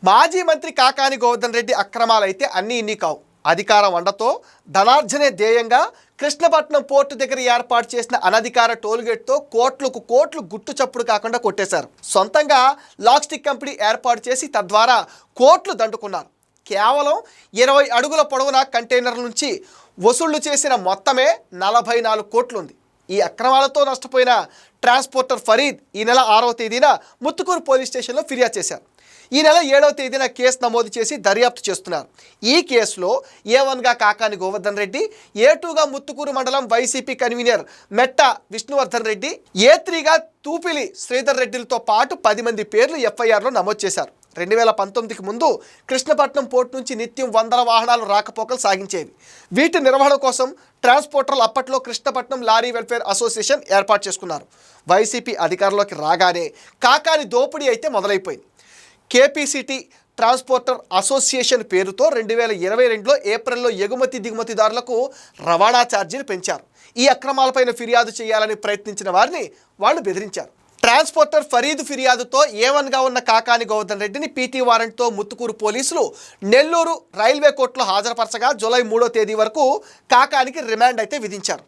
మాజీ మంత్రి కాకాని గోవర్ధన్ రెడ్డి అక్రమాలైతే అన్నీ ఇన్ని కావు. అధికార వండతో ధనార్జనే ధ్యేయంగా కృష్ణపట్నం పోర్టు దగ్గర ఏర్పాటు చేసిన అనధికార టోల్గేట్తో కోట్లకు కోట్లు గుట్టు చప్పుడు కాకుండా కొట్టేశారు. సొంతంగా లాజిస్టిక్ కంపెనీ ఏర్పాటు చేసి తద్వారా కోట్లు దండుకున్నారు. కేవలం 20 అడుగుల పొడవున కంటైనర్ల నుంచి వసూళ్లు చేసిన మొత్తమే 44 కోట్లు ఉంది. ఈ అక్రమాలతో నష్టపోయిన ట్రాన్స్పోర్టర్ ఫరీద్ ఈ నెల 6వ తేదీన ముత్తుకూరు పోలీస్ స్టేషన్లో ఫిర్యాదు చేశారు. ఈ నెల 7వ తేదీన కేసు నమోదు చేసి దర్యాప్తు చేస్తున్నారు. ఈ కేసులో A1గా కాకాని గోవర్ధన్ రెడ్డి, A2గా ముత్తుకూరు మండలం వైసీపీ కన్వీనర్ మెట్ట విష్ణువర్ధన్ రెడ్డి, A3గా తూపిలి శ్రీధర్ రెడ్డిలతో పాటు 10 మంది పేర్లు FIRలో నమోదు చేశారు. 2019కి ముందు కృష్ణపట్నం పోర్టు నుంచి నిత్యం వందల వాహనాలు రాకపోకలు సాగించేవి. వీటి నిర్వహణ కోసం ట్రాన్స్పోర్టర్లు అప్పట్లో కృష్ణపట్నం లారీ వెల్ఫేర్ అసోసియేషన్ ఏర్పాటు చేసుకున్నారు. వైసీపీ అధికారంలోకి రాగానే కాకాని దోపిడీ అయితే మొదలైపోయింది. KPCT ట్రాన్స్పోర్టర్ అసోసియేషన్ పేరుతో 2022లో ఏప్రిల్లో ఎగుమతి దిగుమతిదారులకు రవాణా ఛార్జీలు పెంచారు. ఈ అక్రమాలపైన ఫిర్యాదు చేయాలని ప్రయత్నించిన వారిని వాళ్ళు బెదిరించారు. ట్రాన్స్పోర్టర్ ఫరీద్ ఫిర్యాదుతో A1గా ఉన్న కాకాని గోవర్ధన్ రెడ్డిని PT వారెంట్తో ముత్తుకూరు పోలీసులు నెల్లూరు రైల్వే కోర్టులో హాజరుపరచగా జూలై 3వ తేదీ వరకు కాకానికి రిమాండ్ అయితే విధించారు.